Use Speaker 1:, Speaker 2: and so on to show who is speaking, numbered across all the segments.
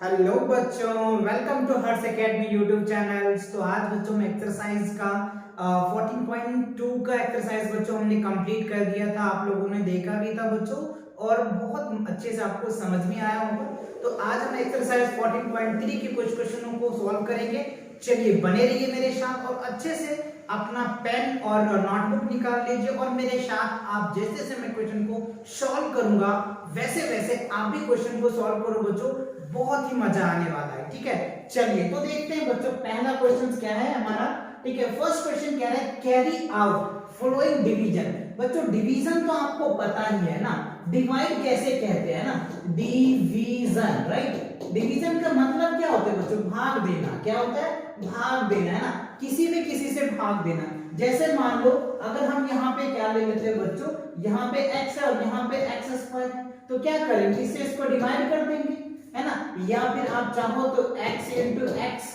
Speaker 1: Hello बच्चों, welcome to Harsh Academy YouTube channels. तो आज बच्चों में एक्सरसाइज का 14.2 का एक्सरसाइज बच्चों हमने कंप्लीट कर दिया था। आप लोगों ने देखा भी था बच्चों और बहुत अच्छे से आपको समझ में आया होगा। तो आज हम एक्सरसाइज 14.3 के कुछ क्वेश्चनों को सॉल्व करेंगे। चलिए बने रहिए मेरे साथ और अच्छे से अपना पेन और नोटबुक निकाल लीजिए और मेरे साथ आप जैसे जैसे मैं क्वेश्चन को सॉल्व करूंगा वैसे वैसे आप भी क्वेश्चन को सॉल्व करो बच्चों, बहुत ही मजा आने वाला है। ठीक है, चलिए तो देखते हैं बच्चों पहला क्वेश्चन क्या है हमारा। ठीक है, फर्स्ट क्वेश्चन क्या है, कैरी आउट फॉलोइंग डिवीजन। बच्चों डिवीजन तो आपको पता ही है ना, डिवाइड कैसे कहते हैं ना, डिवीजन, राइट। डिवीजन का मतलब क्या होता है बच्चों, भाग देना। क्या होता है, भाग देना, है ना, किसी भी किसी से भाग देना। जैसे मान लो अगर हम यहाँ पे क्या ले लेते हैं बच्चों, यहाँ पे x है और यहाँ पे x स्क्वायर है, तो क्या करेंगे, इससे इसको डिवाइड कर देंगे, है ना। या फिर आप चाहो तो x इंटू एक्स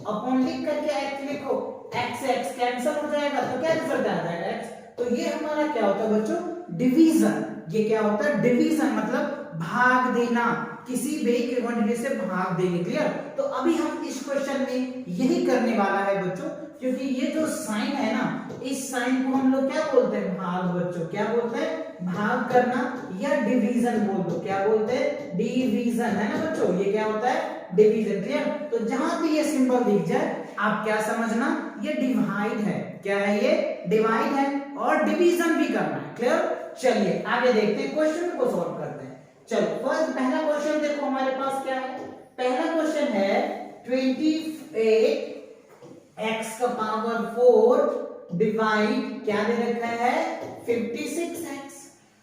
Speaker 1: अपॉन लिख करके x लिखो, x से x कैंसिल हो जाएगा तो क्या रिजल्ट आ जाएगा x। तो ये हमारा क्या होता है बच्चों, डिवीजन। ये क्या होता है, डिवीजन मतलब भाग देना, किसी भी क्वांटिटी से भाग देंगे। क्लियर। तो अभी हम इस क्वेश्चन में यही करने वाला है बच्चों, क्योंकि ये जो साइन है ना, इस साइन को हम लोग क्या बोलते हैं, भाग। बच्चों क्या बोलते हैं, भाग करना, या डिवीजन बोल दो। क्या बोलते हैं, डिवीजन, है ना बच्चों। ये क्या होता है, डिवीजन। क्लियर। तो जहां भी ये सिंबल दिख जाए आप क्या समझना, ये डिवाइड है। क्या है, ये डिवाइड है और डिवीजन भी करना है। क्लियर। चलिए आगे देखते हैं, क्वेश्चन को सॉल्व करते हैं। चलो फर्स्ट पहला क्वेश्चन देखो हमारे पास क्या है। पहला क्वेश्चन है 28 x का पावर 4 डिवाइड क्या दे रखा है, 56x।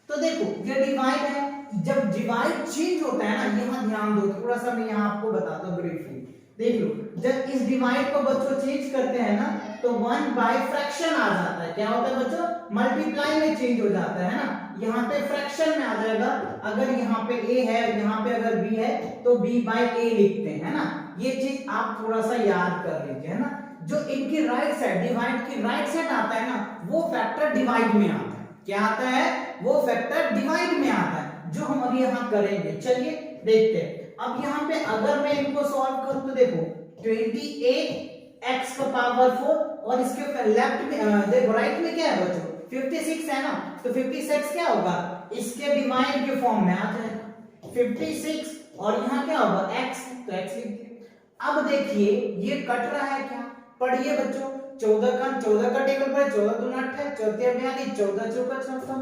Speaker 1: तो देखो ये डिवाइड है, जब डिवाइड चेंज होता है ना, यहां ध्यान दो थोड़ा सा, मैं यहां आपको बताता हूं ब्रीफली। देख लो, जब इस डिवाइड को बच्चों चेंज करते हैं ना, तो 1 बाय फ्रैक्शन आ जाता है। क्या होता है बच्चों, मल्टीप्लाई में चेंज हो जाता है ना, यहाँ पे फ्रैक्शन में आ जाएगा। अगर यहाँ पे a है, यहाँ पे अगर b है तो b बाय a लिखते हैं, है ना। ये चीज आप थोड़ा सा याद कर लीजिए, है ना। जो इनकी राइट साइड, डिवाइड की राइट साइड आता है ना, वो फैक्टर डिवाइड में आता है। क्या आता है, वो फैक्टर डिवाइड में आता है, जो हम अभी यहाँ करेंगे। चलिए देखते हैं। अब यहाँ पे अगर मैं इनको सॉल्व करूं तो देखो 28x का पावर 4 और इसके लेफ्ट में देखो राइट में क्या है बच्चों, 56 है ना, तो 56 क्या होगा, इसके डिवाइड के फॉर्म में आ जाएगा 56 और यहाँ क्या होगा x, तो x लिख दिया। अब देखिए ये कट रहा है, क्या पढ़िए बच्चों, 14 का टेबल पर 14 दूनी 28, चौथी 42, 14 चौका 56,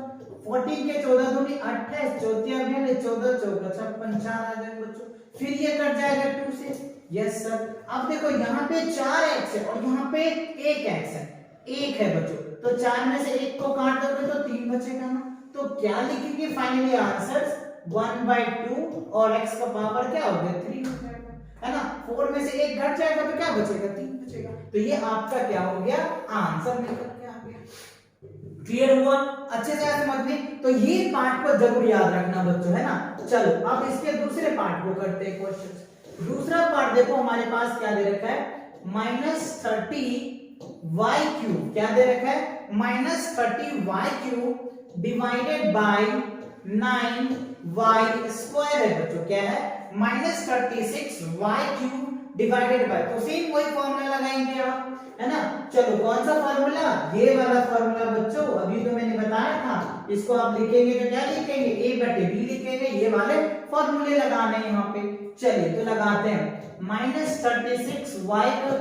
Speaker 1: 14 के 14 दूनी 28, चौथी 42, 14 चौका 56, 4 आ जाएगा बच्चों। फिर ये कट जाएगा 2 से। Yes sir. अब देखो यहाँ पे 4x है और यहाँ पे 1x है, 1 है बच्चों, तो 4 में से 1 को काट दोगे तो 3 बचेगा ना। तो क्या लिखेंगे फाइनली आंसर 1/2 और x का पावर क्या हो गया, 3 हो जाएगा, है ना। 4 में से 1 घट जाएगा तो क्या बचेगा, 3 बचेगा। तो ये आपका क्या हो गया, आंसर निकल के आ गया। क्लियर हुआ, अच्छे से समझ में। तो ये पार्ट को जरूर याद रखना बच्चों, है ना। चलो अब इसके दूसरे पार्ट को करते हैं क्वेश्चन। दूसरा पार्ट देखो हमारे पास क्या दे रखा है, -30y³ क्या दे रखा है, -30y³ डिवाइडेड बाय 9y² है बच्चों। क्या है, -36y³ डिवाइडेड बाय, तो सेम वही फॉर्मूला लगाएंगे आप, है ना। चलो कौन सा फॉर्मूला, ये वाला फॉर्मूला बच्चों, अभी तो मैंने बताया था। इसको आप लिखेंगे तो क्या लिखेंगे, a/b लिखेंगे, ये वाले फॉर्मूले लगाने हैं यहाँ पे। चलिए तो लगाते हैं, -36y³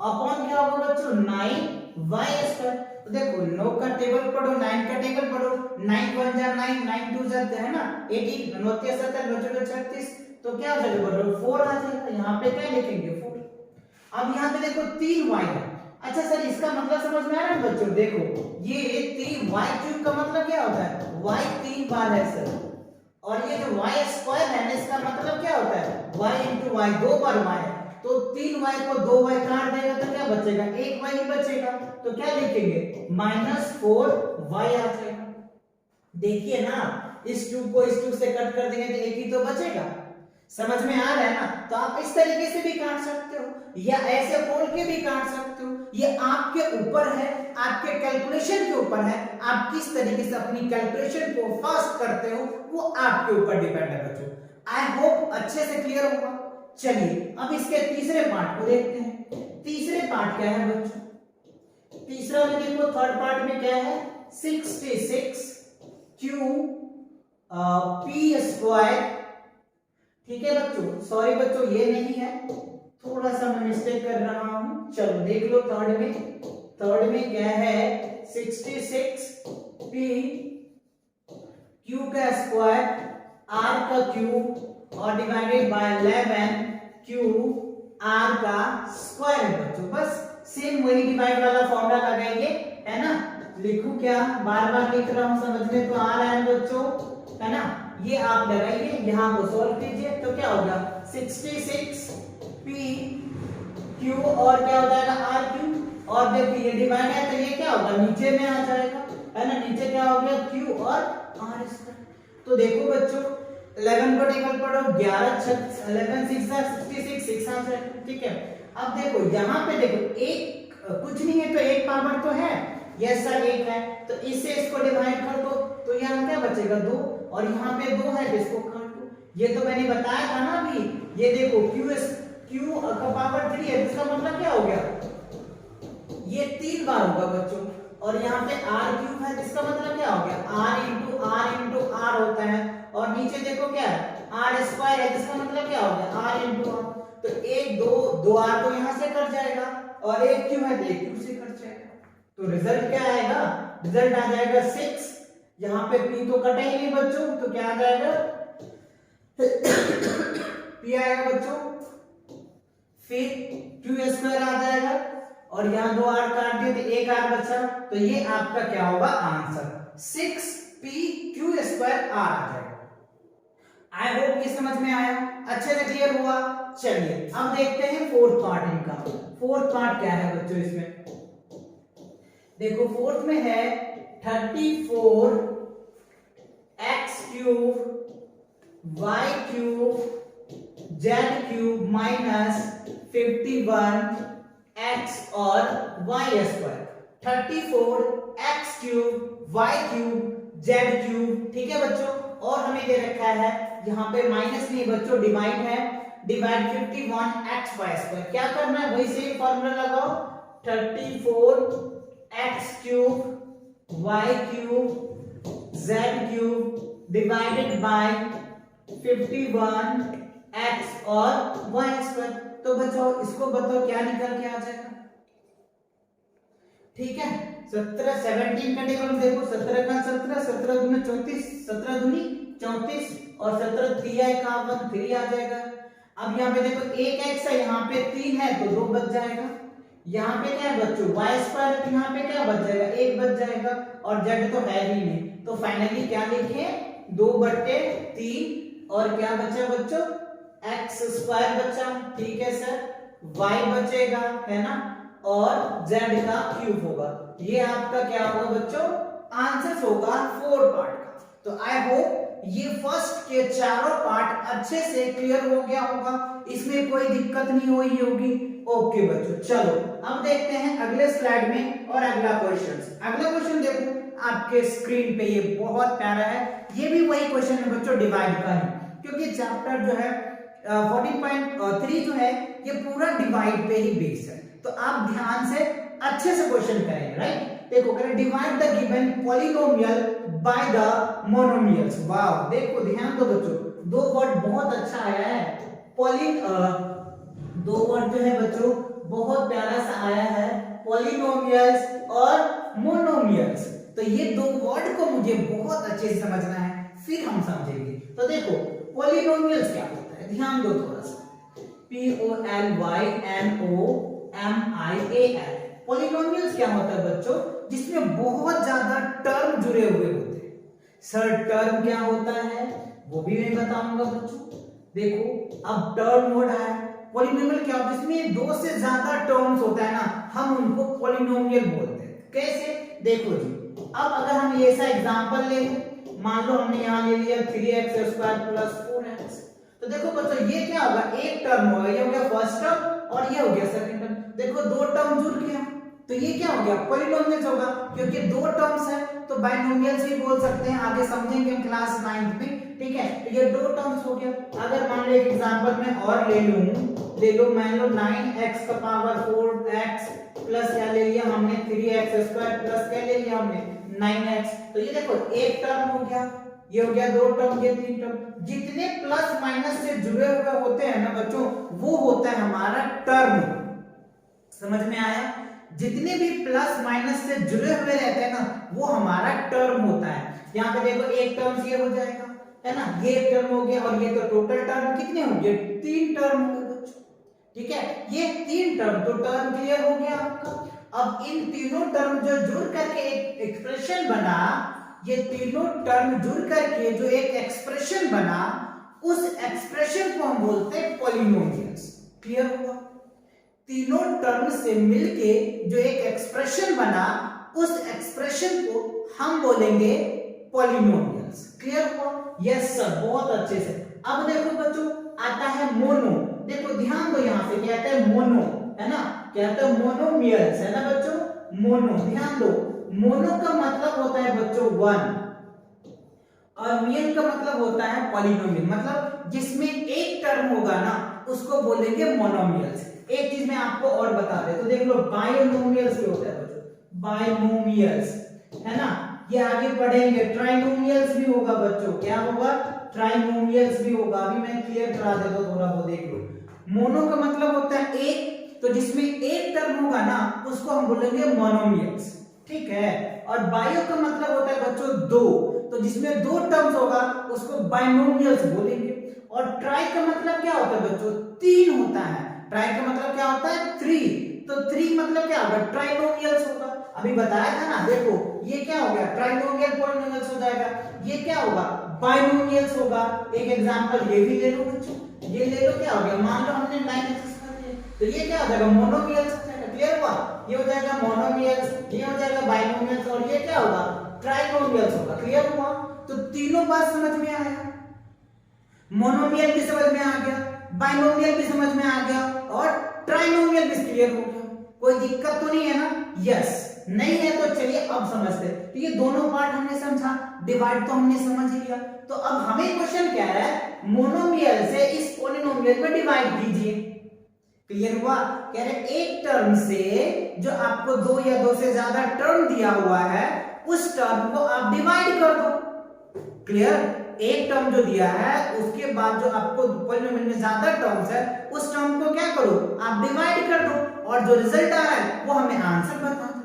Speaker 1: अपॉन क्या होगा बच्चों, 9y²। तो देखो 9 का टेबल पढ़ो, 9 का टेबल पढ़ो, 9 1 जा 9, 9 2 जा, है ना 18, 9 70, 9 36, तो क्या हो जाएगा बच्चों, 4 आ जाएगा। यहाँ पे क्या लिखेंगे, 4। अब यहाँ पे देखो 3y है। अच्छा सर इसका मतलब समझ में आ रहा है बच्चों, देखो ये 3y³ का मतलब क्या होता है, y 3 बार है सर, और ये जो y² है ना, इसका मतलब क्या होता है, y into y 2 बार y है, तो 3y को 2y काट देगा तो क्या बचेगा, 1y ही बचेगा। तो क्या लिखेंगे, -4y आ जाएगा। देखिए ना, इस 2 को इस 2 से कट कर देंगे तो एक ही तो बचेगा। समझ में आ रहा है ना। तो आप इस तरीके से भी काट सकते हो या ऐसे खोल के भी काट सकते हो, ये आपके ऊपर है, आपके कैलकुलेशन के ऊपर है। आप किस तरीके से अपनी कैलकुलेशन को फास्ट करते हो वो आपके ऊपर डिपेंड है बच्चों। आई होप अच्छे से क्लियर होगा। चलिए अब इसके तीसरे पार्ट को देखते हैं। तीसरे पार्ट क्या है बच्चों? तीसरा में देखो, थर्ड पार्ट में क्या है? 66 क्यू पी स्क्वायर। ठीक है बच्चों, सॉरी बच्चों ये नहीं है, थोड़ा सा मैं मिस्टेक कर रहा हूं। चलो देख लो थर्ड में क्या है? 66 पी क्यू का स्क्वायर आर का क्यूब और डिवाइडेड बाय 11 क्यू आर का स्क्वायर है बच्चों। बस सेम वही डिवाइड वाला फॉर्मूला लगाएंगे, है ना। लिखूं क्या? बार बार लिख रहा हूं, समझ में तो आ रहा है बच्चों, है ना। ये आप लगाइए, यहां को सॉल्व कीजिए तो क्या होगा? 66 पी क्यू और क्या हो जाएगा? R Q. और देखिए ये डिवाइड है तो ये क्या होगा? नीचे में आ जाएगा, है ना। नीचे क्या हो गया? क्यू और आर स्क्वायर। तो देखो बच्चों 11 को टेबल पढ़ो, 11 6 66 6 आ जाएगा। ठीक है, अब देखो यहाँ पे देखो एक कुछ नहीं है तो एक पावर तो है, यस सर एक है, तो इससे इसको डिवाइड कर दो तो यहाँ क्या बचेगा? 2, और यहाँ पे 2 है तो इसको काट दो। ये तो मैंने बताया था ना अभी। ये देखो क्यू का पावर 3 है, इसका मतलब क्या हो गया? ये 3 बार होगा बच्चों। और यहाँ पे आर क्यूब है, इसका मतलब क्या हो गया? आर इंटू आर होता है। और नीचे देखो क्या है? आर स्क्वायर है, इसका मतलब क्या हो गया? R into R. तो एक दो आर तो यहाँ से कट जाएगा, और एक क्यू है तो एक क्यू से कट जाएगा। तो रिजल्ट क्या आएगा? रिजल्ट आ जाएगा 6। यहाँ पे पी तो कटे ही नहीं बच्चों, तो क्या आ जाएगा? पी आएगा बच्चों, फिर क्यू स्क्वायर आ जाएगा, और यहाँ 2 आर काट दिए तो 1 आर बचा। तो ये आपका क्या होगा? Answer 6p Q square R आ जाएगा। आई होप ये समझ में आया, अच्छे से क्लियर हुआ। चलिए अब देखते हैं फोर्थ पार्ट इनका। फोर्थ पार्ट क्या है बच्चों इसमें? देखो फोर्थ में है 34 x cube y cube z cube minus 51 x और y square. 34 x cube y cube z cube. ठीक है बच्चों, और हमें दे रखा है यहाँ पे माइनस नहीं बच्चों, डिवाइड है। Divide 51 x y square. क्या करना है? वही सेम फॉर्मूला लगाओ, 34 x cube y cube z cube divided by 51 x और y स्क्वायर। तो बच्चों इसको बताओ क्या निकल के आ जाएगा? ठीक है, 17 का टेबल देखो, 17 का 17, 17 दूनी 34, 17 दूनी 34 और 17 तिया 51, 3 आ जाएगा। अब यहाँ पे देखो एक x है, यहाँ पे 3 है तो 2 बच जाएगा। यहाँ पे क्या है बच्चों? y स्क्वायर, तो यहाँ पे क्या बच जाएगा? 1 बच जाएगा, और z तो है ही नहीं। तो फाइनली क्या लिखे? 2/3, और क्या बचा बच्चों? x स्क्वायर बचा। ठीक है सर, y बचेगा, है ना, और z का क्यूब होगा। ये आपका क्या होगा बच्चों? आंसर होगा 4 पार्ट का। तो आई होप ये फर्स्ट के चारों पार्ट अच्छे से क्लियर हो गया होगा, इसमें कोई दिक्कत नहीं हुई होगी। ओके बच्चों, चलो अब देखते हैं अगले स्लाइड में और अगला क्वेश्चन। अगला क्वेश्चन देखो आपके स्क्रीन पे, ये बहुत प्यारा है। ये भी वही क्वेश्चन है बच्चों, डिवाइड का ही, क्योंकि चैप्टर जो है 14.3 जो है ये पूरा डिवाइड पे ही बेस्ड है। तो आप ध्यान से अच्छे से क्वेश्चन करेंगे, राइट। देखो करें, divide the given polynomial by the monomials. Wow, देखो ध्यान दो बच्चों, 2 वर्ड बहुत अच्छा आया है। दो वर्ड जो है बच्चों बहुत प्यारा सा आया है, पॉलिनोमियल्स और मोनोमियल्स। तो ये 2 वर्ड को मुझे बहुत अच्छे से समझना है, फिर हम समझेंगे। तो देखो पॉलिनोमियल्स क्या होता है, ध्यान दो थोड़ा सा। POLYNOMIAL, पॉलिनोमियल्स क्या होता है बच्चों? जिसमें बहुत ज्यादा टर्म जुड़े हुए होते हैं। सर टर्म क्या होता है वो भी मैं बताऊंगा बच्चों। देखो अब टर्म हो रहा है, पॉलिनोमियल क्या होता है? जिसमें 2 से ज्यादा टर्म्स होता है ना, हम उनको पॉलिनोमियल बोलते हैं। कैसे? देखो जी, अब अगर हम ये सा एग्जांपल ले, मान लो हमने यहाँ ले लिया 3x² + 4x। तो देखो बच्चों ये क्या होगा? एक टर्म होगा, ये हो गया फर्स्ट टर्म और ये हो गया सेकंड टर्म। देखो 2 टर्म जुड़ गया, तो ये क्या हो गया, पॉलिनोमियल्स होगा, क्योंकि दो टर्म्स है तो बाइनोमियल्स भी बोल सकते हैं, आगे समझेंगे हम क्लास 9th में, ठीक है। तो ये दो टर्म्स हो गया। अगर मान लो एक एग्जांपल में और ले लो मान लो 9x का पावर 4x प्लस क्या ले लिया हमने 3x स्क्वायर प्लस क्या ले लिया हमने 9x। तो ये देखो एक टर्म हो गया, ये हो गया दो टर्म, ये तीन टर्म। जितने प्लस माइनस से जुड़े हुए होते हैं ना बच्चों, वो होता है हमारा टर्म। समझ में आया? जितने भी प्लस माइनस से जुड़े हुए रहते हैं ना, वो हमारा टर्म होता है। यहाँ पे देखो एक टर्म ये हो जाएगा, है ना, ये एक टर्म हो गया, और ये तो टोटल टर्म कितने हो गए, तीन टर्म हो गए बच्चों, ठीक है। ये तीन टर्म, तो टर्म क्लियर हो गया आपका। अब इन तीनों टर्म जो जुड़ करके एक एक्सप्रेशन बना, ये तीनों टर्म जुड़ करके जो एक एक्सप्रेशन बना, उस एक्सप्रेशन को हम बोलते हैं पॉलिनोमियल्स। क्लियर हुआ? तीनों टर्म से मिलके जो एक एक्सप्रेशन बना, उस एक्सप्रेशन को हम बोलेंगे पॉलिनोमियल्स। क्लियर हुआ? यस सर, बहुत अच्छे से। अब देखो बच्चों, आता है मोनो। देखो ध्यान दो, यहां से कहते हैं मोनो, है ना, कहते हैं मोनोमियल्स, है ना बच्चों, मोनो। ध्यान दो, मोनो का मतलब होता है बच्चों वन, और मियल का मतलब होता है पॉलिनोमियल, मतलब जिसमें एक टर्म होगा ना, उसको बोलेंगे मोनोमियल्स। एक चीज मैं आपको और बता दे, तो देख लो बाइनोमियल्स भी होता है बच्चों, बाइनोमियल्स, है ना। ये आगे पढ़ेंगे, ट्राइनोमियल्स भी होगा बच्चों। क्या होगा? ट्राइनोमियल्स भी होगा। अभी मैं क्लियर करा देता हूं थोड़ा, वो देख लो। मोनो का मतलब होता है एक, तो जिसमें एक टर्म होगा ना, उसको हम बोलेंगे मोनोमियल्स, ठीक है। और बायो का मतलब होता है बच्चों दो, तो जिसमें दो टर्म्स होगा उसको बाइनोमियल्स बोलेंगे। और ट्राई का मतलब क्या होता है बच्चों? तीन होता है। ट्राई का मतलब क्या होता है? थ्री। तो थ्री मतलब क्या होगा? ट्राइनोमियल्स होगा। अभी बताया था ना, देखो ये क्या हो गया, ट्राइनोमियल पॉलिनोमियल्स हो जाएगा। ये क्या होगा? बाइनोमियल्स होगा। एक एग्जांपल ये भी ले लो बच्चों, ये ले लो, क्या हो गया, मान लो हमने 9x कर दिया, तो ये क्या हो जाएगा? मोनोमियल्स हो जाएगा। क्लियर हुआ? ये हो जाएगा मोनोमियल्स, ये हो जाएगा बाइनोमियल्स, और ये क्या होगा? ट्राइनोमियल्स होगा। क्लियर हुआ? तो तीनों बात समझ में आया, मोनोमियल भी समझ में आ गया, बाइनोमियल भी समझ में आ गया, और ट्राइनोमियल भी क्लियर हो गया। कोई दिक्कत तो नहीं है ना? यस, नहीं है तो चलिए अब समझते हैं। तो ये दोनों पार्ट हमने समझा, डिवाइड तो हमने समझ लिया। तो अब हमें क्वेश्चन क्या है, मोनोमियल से इस पॉलिनोमियल में डिवाइड कीजिए। क्लियर हुआ? कह रहे एक टर्म से जो आपको दो या दो से ज्यादा टर्म दिया हुआ है, उस टर्म को आप डिवाइड कर दो। क्लियर? एक टर्म जो दिया है, उसके बाद जो आपको पॉलिनोमियल में ज्यादा टर्म्स है, उस टर्म को क्या करो, आप डिवाइड कर दो, और जो रिजल्ट आ रहा है वो हमें आंसर बता दो।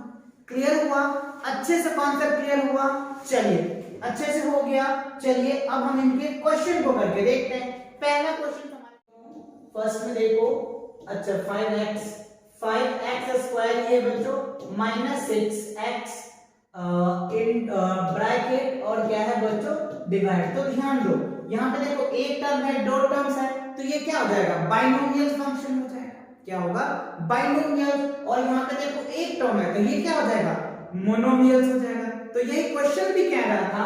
Speaker 1: क्लियर हुआ? अच्छे से कॉन्सेप्ट क्लियर हुआ? चलिए अच्छे से हो गया। चलिए अब हम इनके क्वेश्चन को करके देखते हैं। पहला क्वेश्चन हमारे फर्स्ट में देखो, अच्छा 5x स्क्वायर ये बच्चों माइनस 6x इन ब्रैकेट और क्या है बच्चों डिवाइड। तो ध्यान दो, यहाँ पे देखो एक टर्म है, दो टर्म्स है, तो ये क्या हो जाएगा? बाइनोमियल फंक्शन हो जाएगा। क्या होगा? बाइनोमियल। और यहाँ पे देखो एक टर्म है, तो ये क्या हो जाएगा? मोनोमियल हो जाएगा। तो यही क्वेश्चन भी कह रहा था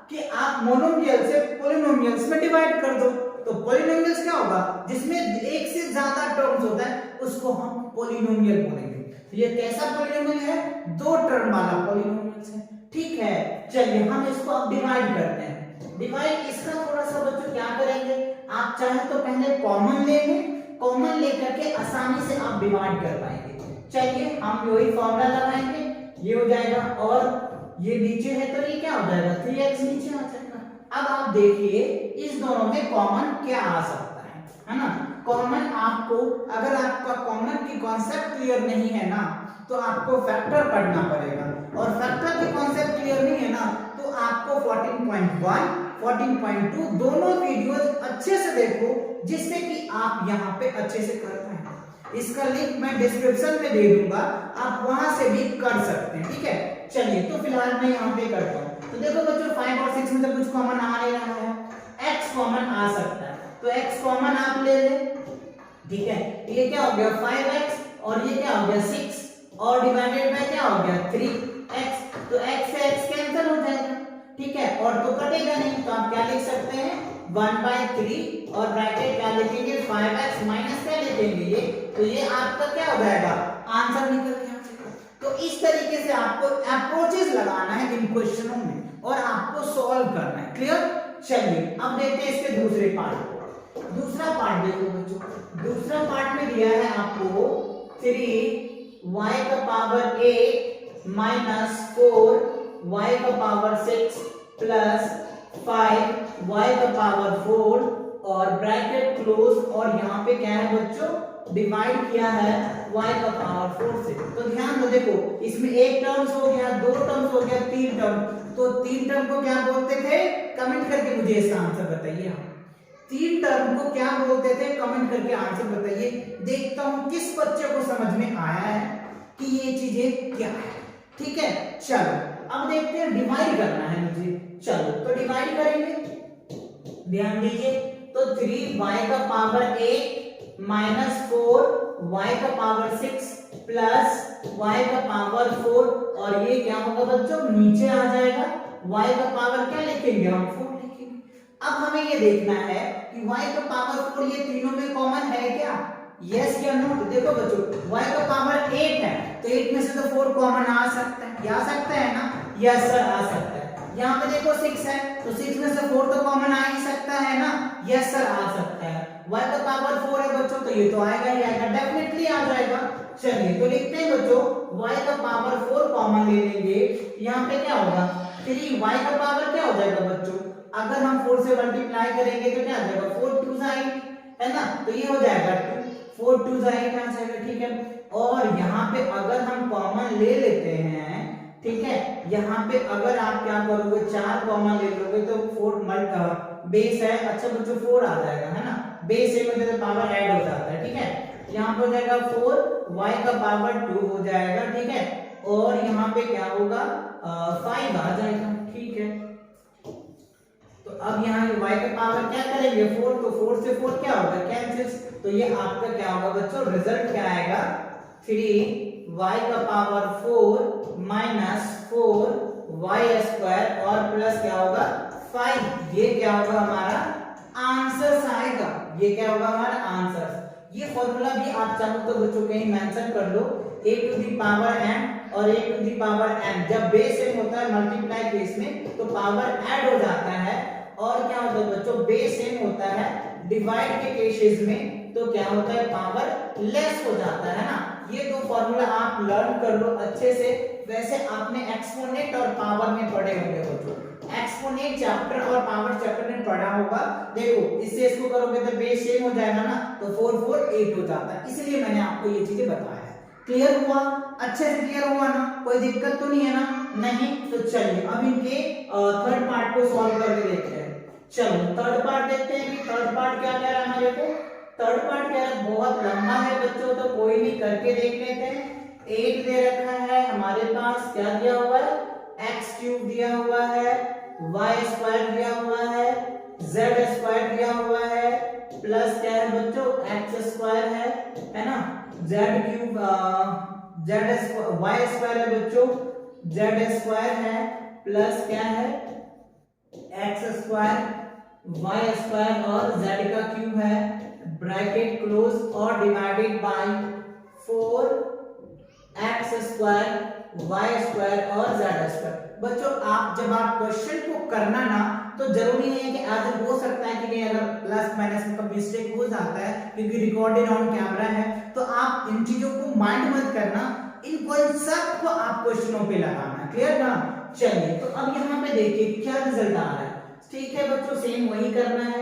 Speaker 1: कि आप मोनोमियल से पॉलिनोमियल्स में डिवाइड कर दो। तो पॉलिनोमियल्स क्या होगा? जिसमें एक से ज्यादा टर्म्स होता है, उसको हम पॉलिनोमियल बोलेंगे। तो ये कैसा पॉलिनोमियल है? दो टर्म वाला पॉलिनोमियल है, ठीक है। चलिए हम इसको अब डिवाइड करते हैं। डिवाइड इसका थोड़ा सा बच्चों क्या करेंगे, आप चाहे तो पहले कॉमन ले लें, कॉमन लेकर के आसानी से आप डिवाइड कर पाएंगे। चलिए हम वही फॉर्मूला लगाएंगे, ये हो जाएगा, और ये नीचे है तो ये क्या हो जाएगा? 3x नीचे आ जाएगा। अब आप देखिए इस दोनों में कॉमन क्या आ सकता है ना। कॉमन आपको, अगर आपका कॉमन की कॉन्सेप्ट क्लियर नहीं है ना, तो आपको फैक्टर पढ़ना पड़ेगा, और फैक्टर की कॉन्सेप्ट क्लियर नहीं है ना, तो आपको 14.1 14.2 दोनों वीडियोस अच्छे से देखो, जिससे कि आप यहाँ पे अच्छे से कर पाए। इसका लिंक मैं डिस्क्रिप्शन में दे दूंगा, आप वहां से भी कर सकते हैं, ठीक है। चलिए तो फिलहाल मैं यहाँ पे करता हूँ। तो देखो बच्चों 5 और 6 में तो कुछ कॉमन आ नहीं रहा है, x कॉमन आ सकता है, तो x कॉमन आप ले लें, ठीक है। ये क्या हो गया? 5x, और ये क्या हो गया? 6, और डिवाइडेड बाय क्या हो गया? 3x। तो x से x कैंसिल हो जाएगा, ठीक है, और तो कटेगा नहीं, तो आप क्या लिख सकते हैं? 1/3, और ब्रैकेट क्या लिखेंगे? 5x माइनस क्या लिखेंगे? ये, तो ये आपका क्या हो जाएगा? आंसर निकल के आ जाएगा। तो तो इस तरीके से आपको अप्रोचेस लगाना है इन क्वेश्चनों में और आपको सॉल्व करना है। क्लियर? चलिए अब देखते हैं इसके दूसरे पार्ट को। दूसरा पार्ट देखो बच्चों, दूसरा पार्ट में दिया है आपको 3y का पावर 8 माइनस 4y का पावर 6 प्लस 5y का पावर 4 और ब्रैकेट क्लोज, और यहाँ पे क्या है बच्चों, डिवाइड किया है y का पावर 4 से। तो ध्यान दो, देखो इसमें एक टर्म्स हो गया, दो टर्म्स हो गया, तीन टर्म। तो तीन टर्म को क्या बोलते थे? कमेंट करके मुझे इसका आंसर बताइए। तीन टर्म को क्या बोलते थे? कमेंट करके आंसर बताइए। देखता हूं किस बच्चे को समझ में आया है कि ये चीजें क्या है। ठीक है, चलो अब देखते हैं, डिवाइड करना है मुझे। चलो तो डिवाइड करेंगे, ध्यान दीजिए। तो 3y का पावर 8 माइनस 4y का पावर 6 प्लस y का पावर 4, और ये क्या होगा बच्चों, नीचे आ जाएगा। y का पावर क्या लिखेंगे हम? 4 लिखेंगे। अब हमें ये देखना है कि y का पावर 4 ये तीनों में कॉमन है क्या? यस या नो? देखो बच्चों y का पावर 8 है, तो 8 में से तो 4 कॉमन आ सकता है, आ सकता है ना? यस सर आ सकता है। यहाँ पे देखो 6 है, तो 6 में से 4 तो कॉमन आ ही सकता है ना? यस सर आ सकता है। y का पावर 4 है बच्चों, तो ये तो आएगा ही आएगा, डेफिनेटली आ जाएगा। चलिए तो लिखते हैं बच्चों, y का पावर 4 कॉमन ले लेंगे, यहाँ पे क्या होगा, 3y का पावर क्या हो जाएगा बच्चों, अगर हम 4 से मल्टीप्लाई करेंगे तो क्या आ जाएगा, 4 2 8 है ना, तो ये हो जाएगा 2, 4 2 8 आ जाएगा। ठीक है, और यहाँ पे अगर हम कॉमन ले लेते हैं, ठीक है, यहाँ पे अगर आप क्या करोगे, 4 कॉमन ले लोगे तो 4 बेस है, अच्छा बच्चों 4 आ जाएगा, है ना, बेस है मतलब पावर ऐड हो जाता है। ठीक है, यहाँ पे हो जाएगा 4, y का पावर 2 हो जाएगा। ठीक है, और यहाँ पे क्या होगा, 5 आ जाएगा। ठीक है, तो अब यहाँ y का पावर क्या करेंगे, 4, तो 4 से 4 क्या होगा, कैंसिल, तो ये आपका क्या होगा बच्चों, रिजल्ट क्या आएगा, 3y का पावर 4 माइनस 4y स्क्वायर और प्लस क्या होगा 5, ये क्या होगा हमारा आंसर आएगा। ये क्या होगा हमारा आंसर। ये फॉर्मूला भी आप चाहो तो बच्चों कहीं मेंशन कर लो, a to the power m और a to the power m, जब बेस सेम होता है मल्टीप्लाई केस में तो पावर ऐड हो जाता है, और क्या होता है बच्चों, बेस सेम होता है डिवाइड के केसेस में तो क्या होता है, पावर लेस हो जाता है ना। ये दो फॉर्मूला आप लर्न कर लो अच्छे से। वैसे आपने एक्सपोनेंट और पावर में पढ़े होंगे बच्चों, एक्सपोनेंट चैप्टर और पावर चैप्टर में पढ़ा होगा। देखो इससे इसको करोगे तो बेस सेम हो जाएगा ना, तो 4 4 8 हो जाता है, इसलिए मैंने आपको ये चीजें बताया है। क्लियर हुआ? अच्छे से क्लियर हुआ ना, कोई दिक्कत तो नहीं है ना? नहीं, तो चलिए अब इनके थर्ड पार्ट को सॉल्व करके देखते हैं। चलो थर्ड पार्ट देखते हैं कि थर्ड पार्ट क्या कह रहा है हमारे को। थर्ड पार्ट क्या है, बहुत लंबा है बच्चों, तो कोई नहीं करके देख लेते हैं। 8 दे रखा है हमारे पास, क्या दिया हुआ है, x क्यूब दिया हुआ है, y स्क्वायर दिया हुआ है, z स्क्वायर दिया हुआ है, प्लस क्या है बच्चों x स्क्वायर है ना, z क्यूब y स्क्वायर है बच्चों, z स्क्वायर है, प्लस क्या है x स्क्वायर, y स्क्वायर और z का क्यूब है, ब्रैकेट क्लोज और divided by 4x square, y square और z स्क्वायर। बच्चों आप जब आप क्वेश्चन को करना ना, तो जरूरी नहीं है कि आज हो सकता है कि नहीं, अगर प्लस माइनस का मिस्टेक हो जाता है क्योंकि रिकॉर्डेड ऑन कैमरा है, तो आप इन चीजों को माइंड मत करना, इन कॉन्सेप्ट को आप क्वेश्चनों पे लगाना। क्लियर ना? चलिए तो अब यहाँ पे देखिए क्या रिजल्ट आ रहा है। ठीक है बच्चों, सेम वही करना है।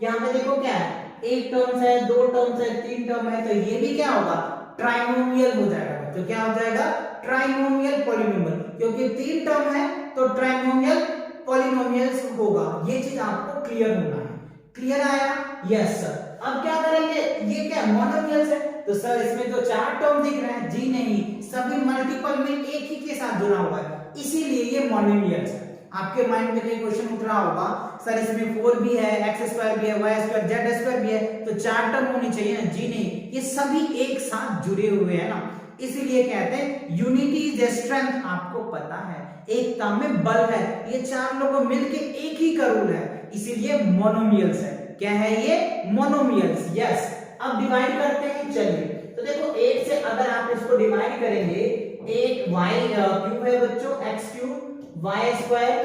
Speaker 1: यहाँ पे देखो क्या है, एक टर्म्स है, दो टर्म्स है, तीन टर्म है, तो ये भी क्या होगा, ट्राइनोमियल हो जाएगा बच्चों। क्या हो जाएगा, ट्राइनोमियल पॉलिनोमियल, क्योंकि तीन टर्म है तो ट्राइनोमियल पॉलिनोमियल्स होगा। ये चीज आपको क्लियर होना है। क्लियर आया? Yes sir. अब क्या करेंगे, ये क्या मोनोमियल्स है, तो सर इसमें तो चार टर्म दिख रहे हैं। जी नहीं, सभी मल्टीपल में एक ही के साथ जुड़ा हुआ है, इसीलिए ये मोनोमियल्स है। आपके माइंड में कहीं क्वेश्चन उठ रहा होगा, सर इसमें 4 भी है, x स्क्वायर भी है, y स्क्वायर, z स्क्वायर भी है, तो चार टर्म होनी चाहिए ना। जी नहीं, ये सभी एक साथ जुड़े हुए हैं ना, इसीलिए कहते हैं यूनिटी इज स्ट्रेंथ। आपको पता है एकता में बल है, ये चार लोग मिलके एक ही का रूल है, इसीलिए मोनोमियल्स है। क्या है ये, मोनोमियल्स। यस। अब डिवाइड करते हैं, चलिए तो देखो 8 से अगर आप इसको डिवाइड करेंगे एक y क्यूब है बच्चों, x cube y square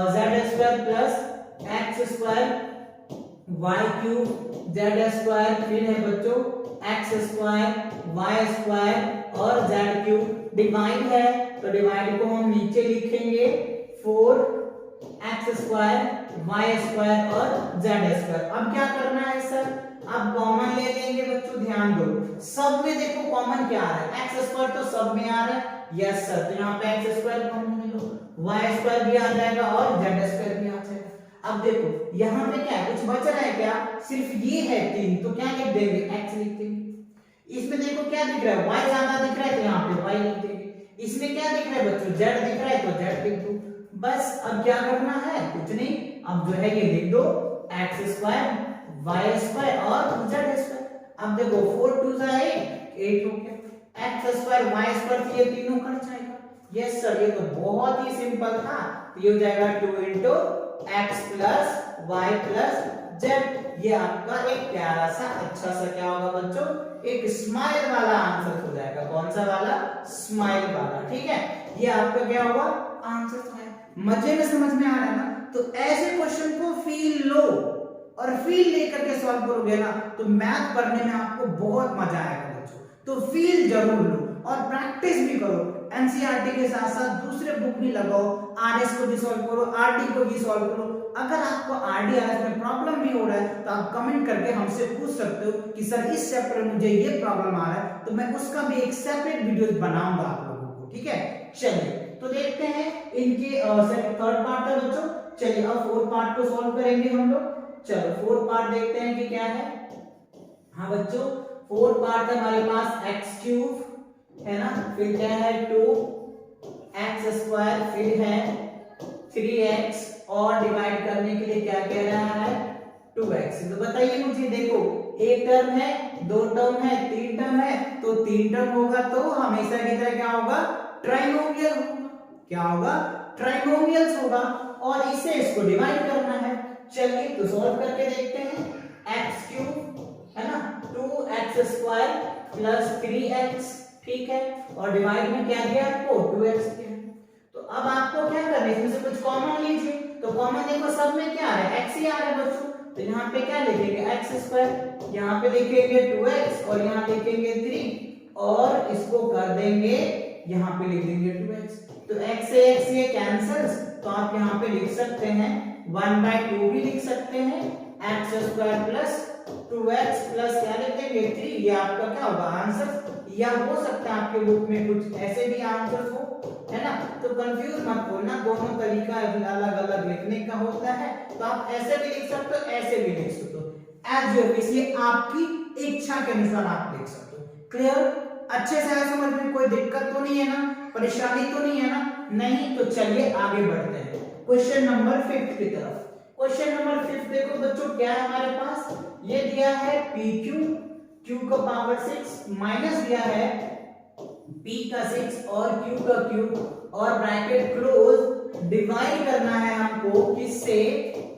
Speaker 1: z square plus x square y cube z square, फिर है बच्चों x स्क्वायर y स्क्वायर और z क्यूब। डिवाइड है तो डिवाइड को हम नीचे लिखेंगे 4x स्क्वायर y स्क्वायर और z स्क्वायर। अब क्या करना है सर, अब कॉमन ले लेंगे बच्चों, ध्यान दो सब में देखो कॉमन क्या आ रहा है, x स्क्वायर तो सब में आ रहा है, यस सर, तो यहाँ पे x स्क्वायर कॉमन ले लो, y स्क्वायर भी आ जाएगा और z स्क्वायर भी आ जाएगा। अब देखो यहाँ पे क्या है, कुछ बच रहा है क्या, सिर्फ ये है 3, तो क्या लिख देंगे, x लिख देंगे। इसमें देखो क्या दिख रहा है, y ज्यादा दिख रहा है तो यहाँ पे y लिख देंगे। इसमें क्या दिख रहा है बच्चों, z दिख रहा है तो z लिख दो। बस अब क्या करना है, कुछ नहीं, अब जो है ये लिख दो x स्क्वायर y स्क्वायर और z स्क्वायर। अब देखो 4 2 8 हो गया, x स्क्वायर y स्क्वायर, ये तीनों कट जाएगा। यस सर, ये तो बहुत ही सिंपल था, तो ये हो जाएगा 2 x plus y plus z। ये आपका एक प्यारा सा अच्छा सा क्या होगा बच्चों, एक स्माइल वाला आंसर हो जाएगा। कौन सा वाला, स्माइल वाला, ठीक है। ये आपका क्या होगा, आंसर है। मजे में समझ में आ रहा है ना, तो ऐसे क्वेश्चन को फील लो और फील लेकर के सॉल्व करोगे ना तो मैथ पढ़ने में आपको बहुत मजा आएगा बच्चों। तो फील जरूर लो और प्रैक्टिस भी करो, एनसीईआरटी के साथ साथ दूसरे बुक भी लगाओ, आरएस को भी सॉल्व करो, आरडी को भी सॉल्व करो। अगर आपको आरडी आरएस में प्रॉब्लम भी हो रहा है तो आप कमेंट करके हमसे पूछ सकते हो कि सर इस चैप्टर में मुझे ये प्रॉब्लम आ रहा है, तो मैं उसका भी एक सेपरेट वीडियो बनाऊंगा आप लोगों को, ठीक है। चलिए तो देखते हैं इनके थर्ड पार्ट है बच्चों। चलिए अब फोर्थ पार्ट को सॉल्व करेंगे हम लोग। चलो फोर्थ पार्ट देखते हैं कि क्या है। हाँ बच्चों, फोर्थ पार्ट है हमारे पास x क्यूब है ना, फिर क्या है 2x स्क्वायर, फिर है 3x और डिवाइड करने के लिए क्या कह रहा है 2x। तो बताइए मुझे, देखो एक टर्म है, दो टर्म है, तीन टर्म है, तो तीन टर्म होगा तो हमेशा की तरह क्या होगा, ट्राइनोमियल होगा। क्या होगा, ट्राइनोमियल्स होगा और इसे इसको डिवाइड करना है। चलिए तो सॉल्व करके देखते हैं। x क्यूब है ना, 2x स्क्वायर प्लस 3x, ठीक है, और डिवाइड में क्या दिया आपको 2x दिया। तो अब आपको क्या करना है, इसमें से कुछ कॉमन लीजिए। तो कॉमन देखो सब में क्या आ रहा है, x ही आ रहा है बच्चों, तो यहाँ पे क्या लिखेंगे x स्क्वायर, यहाँ पे लिखेंगे 2x और यहाँ लिखेंगे 3 और इसको कर देंगे, यहाँ पे लिख देंगे 2x। तो x से x ये कैंसल्स, तो आप यहाँ पे लिख सकते हैं 1/2 भी लिख सकते हैं, x square plus 2x plus क्या लिख देंगे 3। ये आपका क्या होगा आंसर, या हो सकता है आपके बुक में कुछ ऐसे भी आंसर हो, है ना। तो कंफ्यूज मत होना, दोनों तरीका अलग अलग लिखने का होता है, तो आप ऐसे भी लिख सकते हो, ऐसे भी लिख सकते हो, एज योर विश, ये आपकी इच्छा के अनुसार आप लिख सकते हो। क्लियर, अच्छे से आया समझ में, कोई दिक्कत तो नहीं है ना, परेशानी तो नहीं है ना, नहीं। तो चलिए आगे बढ़ते हैं क्वेश्चन नंबर 5 की तरफ। क्वेश्चन नंबर 5 देखो बच्चों, क्या है हमारे पास, ये दिया है pq, q का पावर 6 माइनस दिया है p का 6 और q का क्यूब और ब्रैकेट क्लोज, डिवाइड करना है हमको किससे,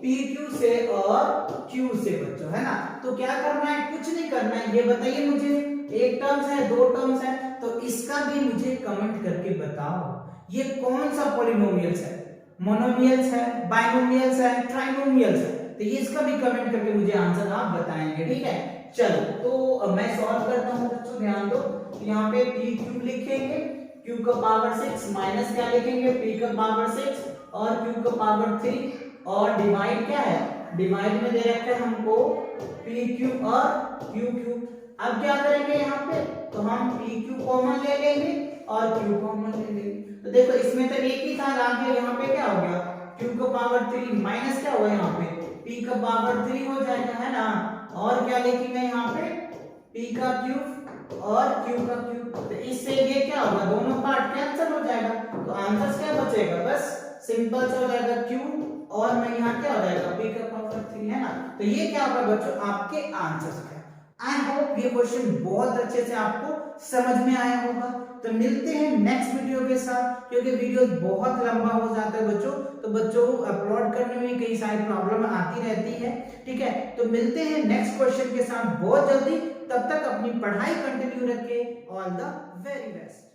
Speaker 1: pq से और q से बच्चों, है ना। तो क्या करना है, कुछ नहीं करना है, ये बताइए मुझे, एक टर्म्स है, दो टर्म्स है, तो इसका भी मुझे कमेंट करके बताओ ये कौन सा पॉलिनोमियल्स है, मोनोमियल्स है, बाइनोमियल्स है, ट्राइनोमियल्स है। तो ये इसका भी कमेंट करके मुझे आंसर आप बताएंगे, ठीक है। चलो तो मैं सॉल्व करता हूं बच्चों, ध्यान दो। यहाँ पे p क्यूब लिखेंगे, q का पावर 6 माइनस क्या लिखेंगे p का पावर 6 और q का पावर 3 और डिवाइड क्या है, डिवाइड में दे रखा है हमको p क्यूब और q क्यूब। अब क्या करेंगे यहाँ पे, तो हम p क्यूब कॉमन ले लेंगे और q कॉमन ले लेंगे। तो देखो इसमें तो एक ही था, आगे यहाँ पे क्या हो गया, q का पावर 3 माइनस क्या हुआ यहाँ पे p का पावर 3 हो जाएगा, है ना। और क्या लिखेंगे यहाँ पे p का क्यूब और q का क्यूब। तो इससे ये क्या होगा, दोनों पार्ट कैंसिल हो जाएगा, तो आंसर क्या बचेगा, बस सिंपल सा हो जाएगा q और मैं यहाँ क्या हो जाएगा p का पावर 3, है ना। तो ये क्या होगा बच्चों, आपके आंसर्स है। आई होप ये क्वेश्चन बहुत अच्छे से आपको समझ में आया होगा। तो मिलते हैं नेक्स्ट वीडियो के साथ, क्योंकि वीडियो बहुत लंबा हो जाता है बच्चों, तो बच्चों अपलोड करने में कई सारी प्रॉब्लम आती रहती है, ठीक है। तो मिलते हैं नेक्स्ट क्वेश्चन के साथ बहुत जल्दी, तब तक अपनी पढ़ाई कंटिन्यू रखें। All the very best.